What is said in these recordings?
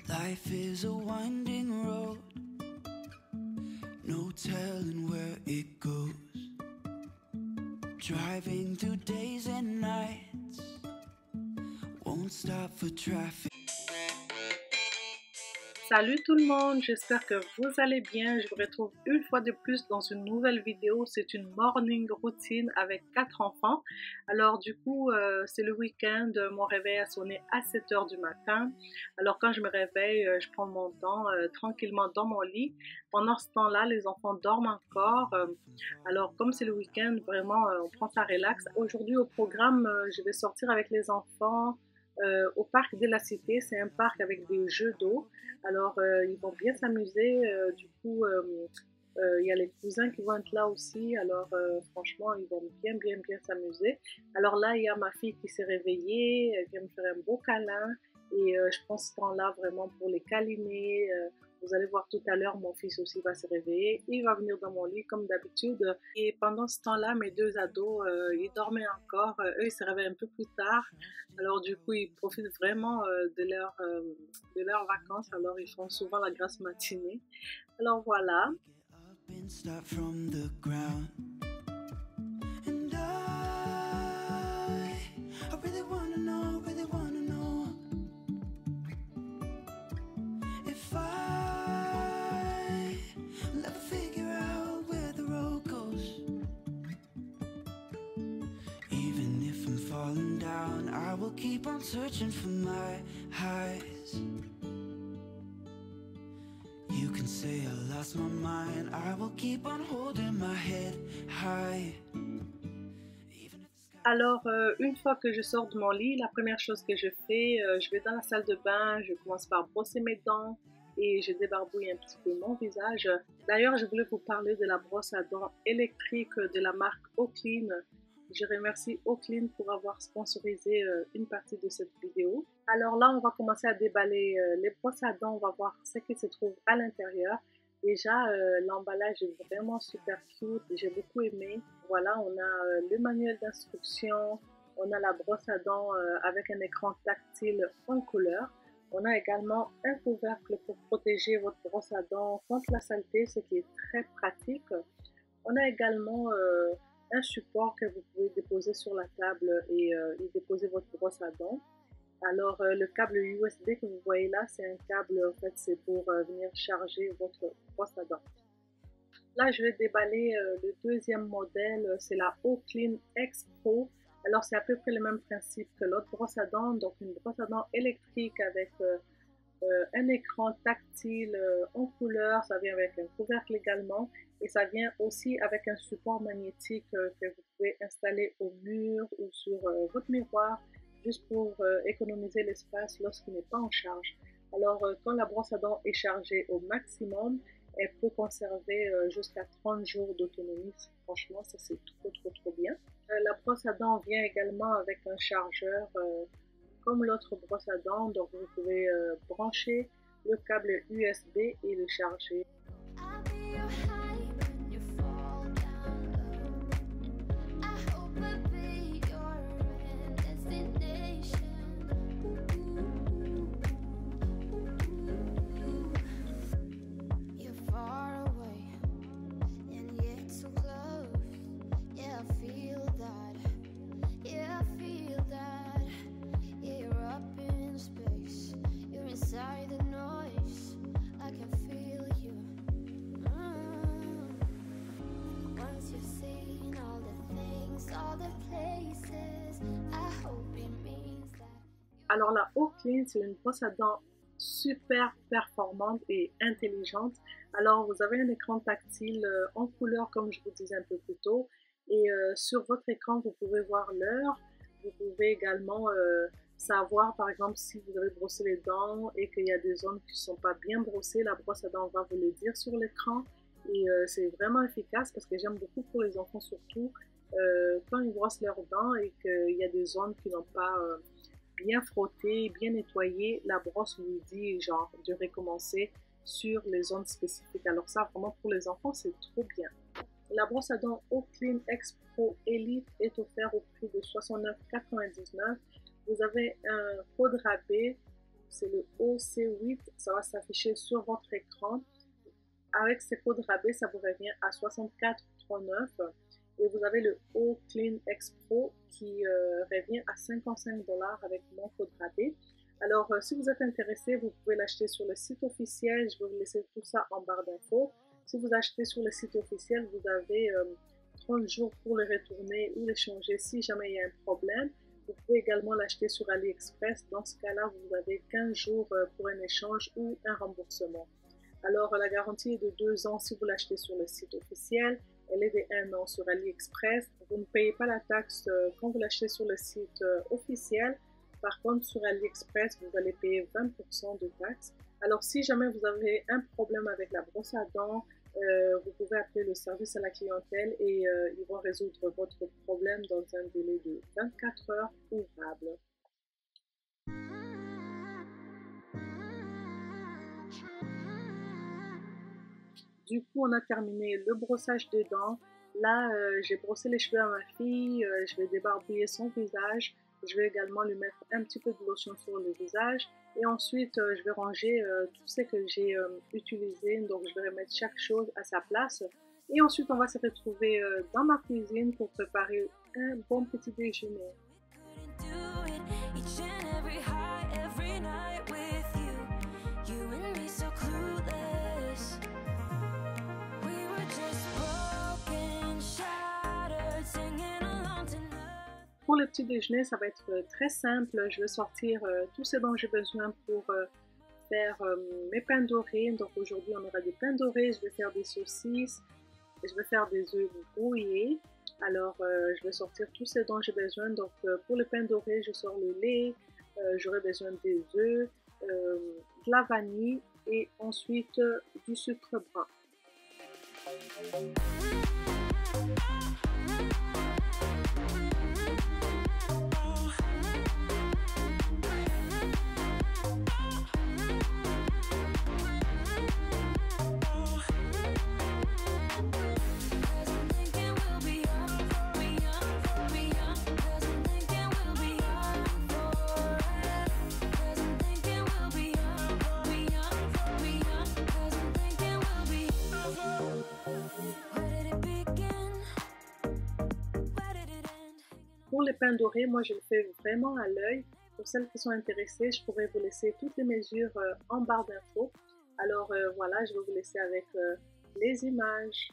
Life is a winding road, no telling where it goes. Driving through days and nights, won't stop for traffic. Salut tout le monde, j'espère que vous allez bien. Je vous retrouve une fois de plus dans une nouvelle vidéo. C'est une morning routine avec 4 enfants. Alors du coup, c'est le week-end, mon réveil a sonné à 7 h du matin. Alors quand je me réveille, je prends mon temps tranquillement dans mon lit. Pendant ce temps-là, les enfants dorment encore. Alors comme c'est le week-end, vraiment, on prend ça relax. Aujourd'hui au programme, je vais sortir avec les enfants au parc de la Cité. C'est un parc avec des jeux d'eau. Alors, ils vont bien s'amuser. Du coup, il y a les cousins qui vont être là aussi. Alors, franchement, ils vont bien s'amuser. Alors là, il y a ma fille qui s'est réveillée. Elle vient me faire un beau câlin. Et je prends ce temps-là vraiment pour les câliner. Vous allez voir tout à l'heure, mon fils aussi va se réveiller. Il va venir dans mon lit comme d'habitude. Et pendant ce temps-là, mes deux ados, ils dormaient encore. Eux, ils se réveillent un peu plus tard. Alors du coup, ils profitent vraiment de leurs vacances. Alors, ils font souvent la grasse matinée. Alors voilà. I will keep on searching for my highs. You can say I lost my mind. I will keep on holding my head high. Alors, une fois que je sors de mon lit, la première chose que je fais, je vais dans la salle de bain, je commence par brosser mes dents et je débarbouille un petit peu mon visage. D'ailleurs, je voulais vous parler de la brosse à dents électrique de la marque Oclean. Je remercie Oclean pour avoir sponsorisé une partie de cette vidéo. Alors là, on va commencer à déballer les brosses à dents. On va voir ce qui se trouve à l'intérieur. Déjà, l'emballage est vraiment super cute. J'ai beaucoup aimé. Voilà, on a le manuel d'instruction. On a la brosse à dents avec un écran tactile en couleur. On a également un couvercle pour protéger votre brosse à dents contre la saleté, ce qui est très pratique. On a également un support que vous pouvez déposer sur la table et y déposer votre brosse à dents. Alors le câble USB que vous voyez là, c'est un câble, en fait c'est pour venir charger votre brosse à dents. Là je vais déballer le deuxième modèle, c'est la Oclean X Pro. Alors c'est à peu près le même principe que l'autre brosse à dents, donc une brosse à dents électrique avec un écran tactile en couleur, ça vient avec un couvercle également et ça vient aussi avec un support magnétique que vous pouvez installer au mur ou sur votre miroir juste pour économiser l'espace lorsqu'il n'est pas en charge. Alors quand la brosse à dents est chargée au maximum, elle peut conserver jusqu'à 30 jours d'autonomie. Franchement, ça c'est trop bien. La brosse à dents vient également avec un chargeur comme l'autre brosse à dents, donc vous pouvez brancher le câble USB et le charger. Alors la Oclean, c'est une brosse à dents super performante et intelligente. Alors vous avez un écran tactile en couleur comme je vous disais un peu plus tôt et sur votre écran vous pouvez voir l'heure. Vous pouvez également savoir par exemple si vous avez brossé les dents et qu'il y a des zones qui ne sont pas bien brossées, la brosse à dents va vous le dire sur l'écran et c'est vraiment efficace parce que j'aime beaucoup pour les enfants surtout quand ils brossent leurs dents et qu'il y a des zones qui n'ont pas bien frotté, bien nettoyé, la brosse lui dit genre de recommencer sur les zones spécifiques. Alors ça vraiment pour les enfants c'est trop bien. La brosse à dents Oclean X Pro Elite est offerte au prix de 69,99 €. Vous avez un code rabais c'est le OC8, ça va s'afficher sur votre écran. Avec ces codes rabais, ça vous revient à 64,39 $. Et vous avez le O Clean X Pro qui revient à 55 $ avec mon code rabais. Alors, si vous êtes intéressé, vous pouvez l'acheter sur le site officiel. Je vais vous laisser tout ça en barre d'infos. Si vous achetez sur le site officiel, vous avez 30 jours pour le retourner ou l'échanger si jamais il y a un problème. Vous pouvez également l'acheter sur AliExpress. Dans ce cas-là, vous avez 15 jours pour un échange ou un remboursement. Alors, la garantie est de 2 ans si vous l'achetez sur le site officiel. Elle est de 1 an sur AliExpress. Vous ne payez pas la taxe quand vous l'achetez sur le site officiel. Par contre, sur AliExpress, vous allez payer 20% de taxes. Alors, si jamais vous avez un problème avec la brosse à dents, vous pouvez appeler le service à la clientèle et ils vont résoudre votre problème dans un délai de 24 heures ouvrables. Du coup, on a terminé le brossage des dents. Là, j'ai brossé les cheveux à ma fille. Je vais débarbouiller son visage. Je vais également lui mettre un petit peu de lotion sur le visage. Et ensuite, je vais ranger tout ce que j'ai utilisé. Donc, je vais remettre chaque chose à sa place. Et ensuite, on va se retrouver dans ma cuisine pour préparer un bon petit déjeuner. Pour le petit déjeuner, ça va être très simple. Je vais sortir tout ce dont j'ai besoin pour faire mes pains dorés. Donc aujourd'hui, on aura des pains dorés. Je vais faire des saucisses. Je vais faire des œufs brouillés. Alors, je vais sortir tout ce dont j'ai besoin. Donc, pour le pain doré, je sors le lait. J'aurai besoin des œufs, de la vanille et ensuite du sucre brun. Pour les pains dorés, moi je le fais vraiment à l'œil. Pour celles qui sont intéressées, je pourrais vous laisser toutes les mesures en barre d'infos. Alors voilà, je vais vous laisser avec les images.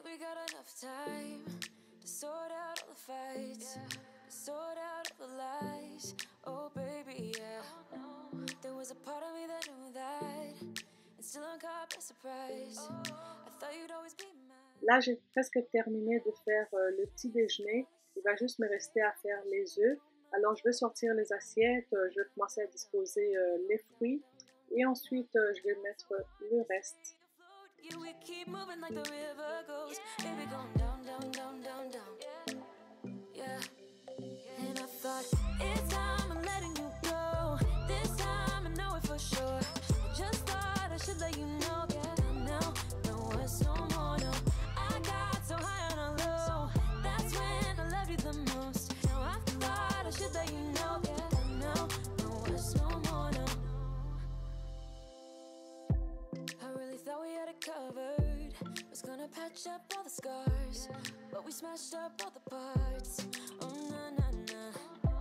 We got enough time to sort out all the fights, to sort out all the lies. Oh baby, yeah. There was a part of me that knew that, and still I'm caught by surprise. I thought you'd always be mine. Là, j'ai presque terminé de faire le petit déjeuner. Il va juste me rester à faire les œufs. Alors, je vais sortir les assiettes. Je vais commencer à disposer les fruits. Et ensuite, je vais mettre le reste. Yeah, we keep moving like the river goes. Baby, going down, down, down, down, down. Yeah. And I thought, it's time I'm letting you go. This time I know it for sure. Just thought I should let you know. Yeah, now, no patch up all the scars, but we smashed up all the parts. Oh na na na.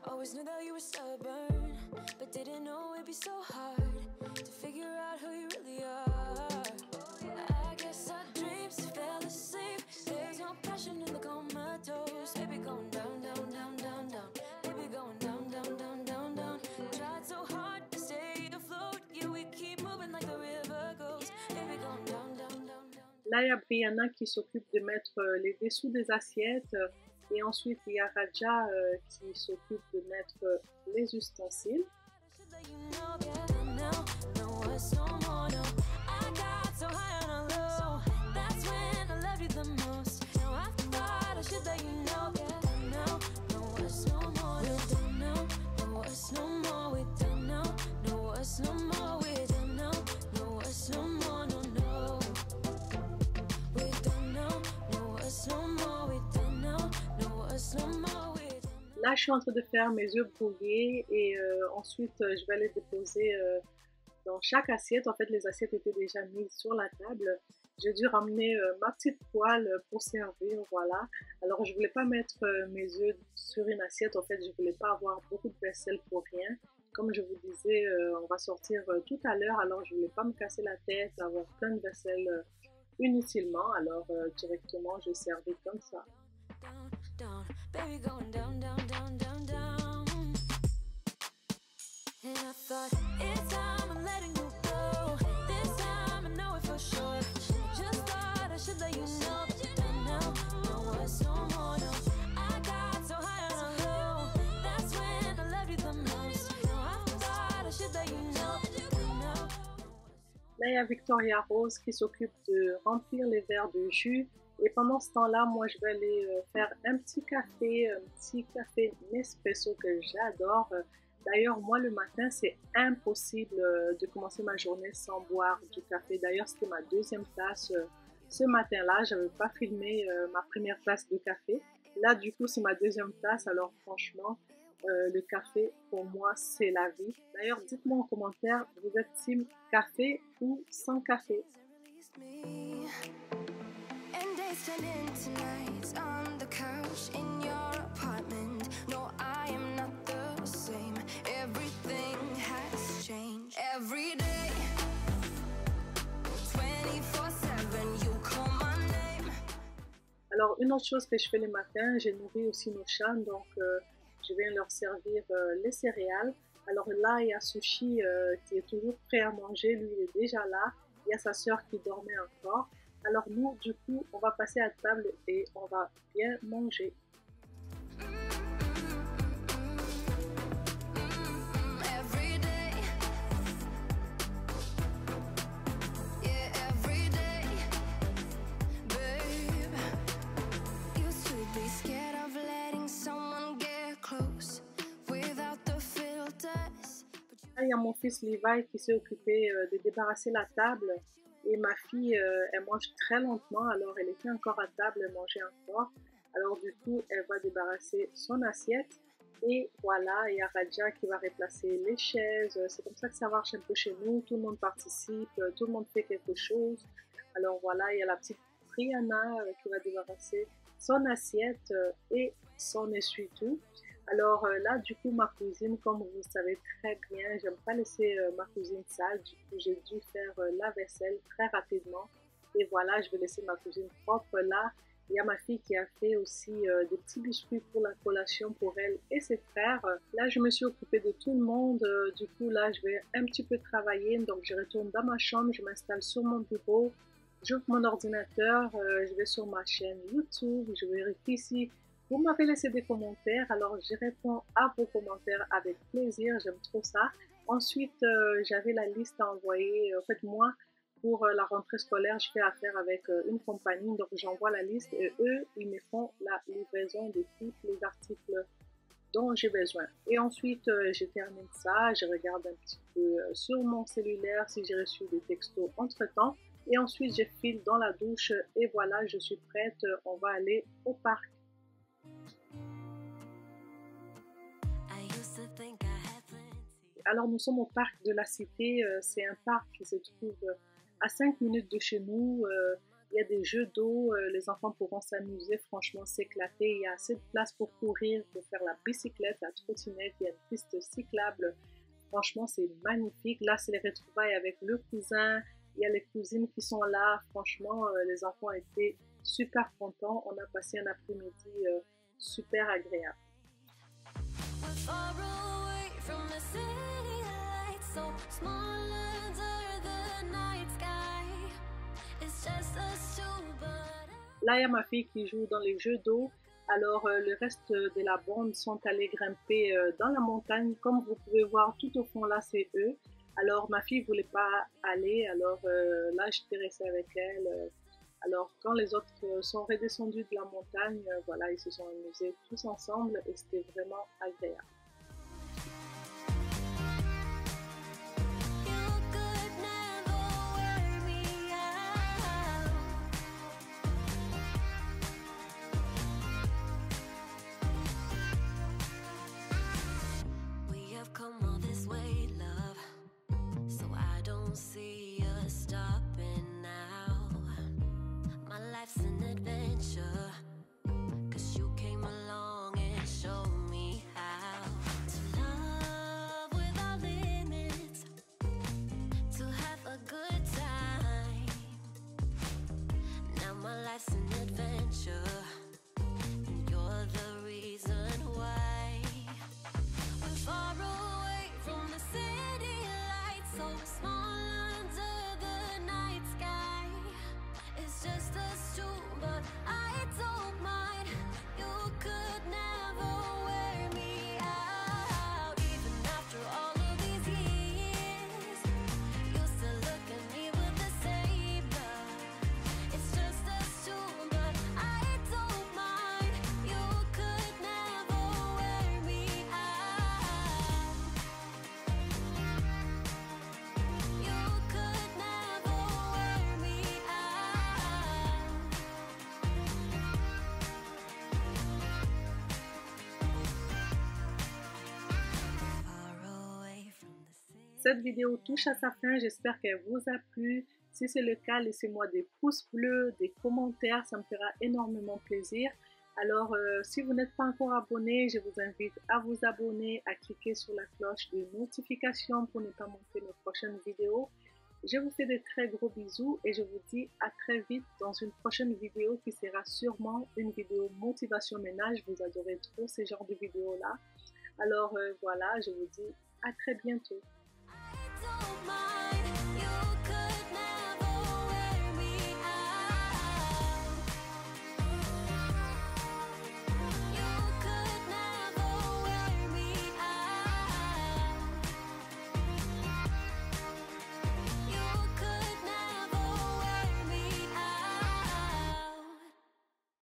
Always knew that you were stubborn, but didn't know it'd be so hard to figure out who you really are. I guess our dreams fell asleep. There's no passion in the comatose. Baby going down, down, down, down, down. Baby going down, down, down, down, down. Tried so hard to stay afloat. Yeah, we keep moving like the river goes. Baby going down, down, down, down. Là, il y a Brianna qui s'occupe de mettre les dessous des assiettes. Et ensuite, il y a Raja qui s'occupe de mettre les ustensiles. Là, je suis en train de faire mes œufs brouillés et ensuite, je vais les déposer dans chaque assiette. En fait, les assiettes étaient déjà mises sur la table. J'ai dû ramener ma petite poêle pour servir, voilà. Alors, je voulais pas mettre mes œufs sur une assiette. En fait, je voulais pas avoir beaucoup de vaisselle pour rien. Comme je vous disais, on va sortir tout à l'heure. Alors, je voulais pas me casser la tête, avoir plein de vaisselle inutilement. Alors, directement, je servis comme ça. Down, baby going down, down, down, down, down. And I thought it's time I'm letting you go. This time I know it for sure. Just thought I should let you know that you don't know, no words no more, no. I got so high on a low. That's when I loved you the most. No, I thought I should let you know that you don't know. Là, il y a Victoria Rose qui s'occupe de remplir les verres de jus. Et pendant ce temps-là, moi, je vais aller faire un petit café Nespresso que j'adore. D'ailleurs, moi, le matin, c'est impossible de commencer ma journée sans boire du café. D'ailleurs, c'était ma deuxième tasse ce matin-là. Je n'avais pas filmé ma première tasse de café. Là, du coup, c'est ma deuxième tasse. Alors, franchement, le café, pour moi, c'est la vie. D'ailleurs, dites-moi en commentaire, vous êtes team café ou sans café? Spend into nights on the couch in your apartment. No, I am not the same. Everything has changed. Every day, 24/7, you call my name. Alors, une autre chose que je fais le matin, j'ai nourri aussi nos chats, donc je viens leur servir les céréales. Alors là, il y a Sushi qui est toujours prêt à manger, lui il est déjà là. Il y a sa sœur qui dormait encore. Alors nous, du coup, on va passer à table et on va bien manger. Là, il y a mon fils Levi qui s'est occupé de débarrasser la table. Et ma fille, elle mange très lentement, alors elle était encore à table, elle mangeait encore. Alors du coup, elle va débarrasser son assiette. Et voilà, il y a Raja qui va replacer les chaises. C'est comme ça que ça marche un peu chez nous. Tout le monde participe, tout le monde fait quelque chose. Alors voilà, il y a la petite Brianna qui va débarrasser son assiette et son essuie-tout. Alors là, du coup, ma cuisine, comme vous le savez très bien, j'aime pas laisser ma cuisine sale. Du coup, j'ai dû faire la vaisselle très rapidement. Et voilà, je vais laisser ma cuisine propre là. Il y a ma fille qui a fait aussi des petits biscuits pour la collation pour elle et ses frères. Là, je me suis occupée de tout le monde. Du coup, là, je vais un petit peu travailler. Donc, je retourne dans ma chambre, je m'installe sur mon bureau. J'ouvre mon ordinateur, je vais sur ma chaîne YouTube, je vérifie ici. Vous m'avez laissé des commentaires, alors je réponds à vos commentaires avec plaisir, j'aime trop ça. Ensuite, j'avais la liste à envoyer. En fait, moi, pour la rentrée scolaire, je fais affaire avec une compagnie, donc j'envoie la liste et eux, ils me font la livraison de tous les articles dont j'ai besoin. Et ensuite, je termine ça, je regarde un petit peu sur mon cellulaire si j'ai reçu des textos entre-temps. Et ensuite, je file dans la douche et voilà, je suis prête, on va aller au parc. Alors nous sommes au parc de la Cité, c'est un parc qui se trouve à 5 minutes de chez nous. Il y a des jeux d'eau, les enfants pourront s'amuser, franchement s'éclater. Il y a assez de place pour courir, pour faire la bicyclette, la trottinette. Il y a une piste cyclable. Franchement, c'est magnifique. Là, c'est les retrouvailles avec le cousin. Il y a les cousines qui sont là. Franchement, les enfants étaient super contents. On a passé un après-midi super agréable. Là, il y a ma fille qui joue dans les jeux d'eau. Alors, le reste de la bande sont allés grimper dans la montagne. Comme vous pouvez voir, tout au fond là, c'est eux. Alors, ma fille ne voulait pas aller. Alors, là, j'étais restée avec elle. Alors, quand les autres sont redescendus de la montagne, voilà, ils se sont amusés tous ensemble et c'était vraiment agréable. Cette vidéo touche à sa fin, j'espère qu'elle vous a plu. Si c'est le cas, laissez-moi des pouces bleus, des commentaires, ça me fera énormément plaisir. Alors, si vous n'êtes pas encore abonné, je vous invite à vous abonner, à cliquer sur la cloche de notification pour ne pas manquer nos prochaines vidéos. Je vous fais de très gros bisous et je vous dis à très vite dans une prochaine vidéo qui sera sûrement une vidéo motivation ménage. Vous adorez trop ces genres de vidéos-là. Alors voilà, je vous dis à très bientôt. Don't mind.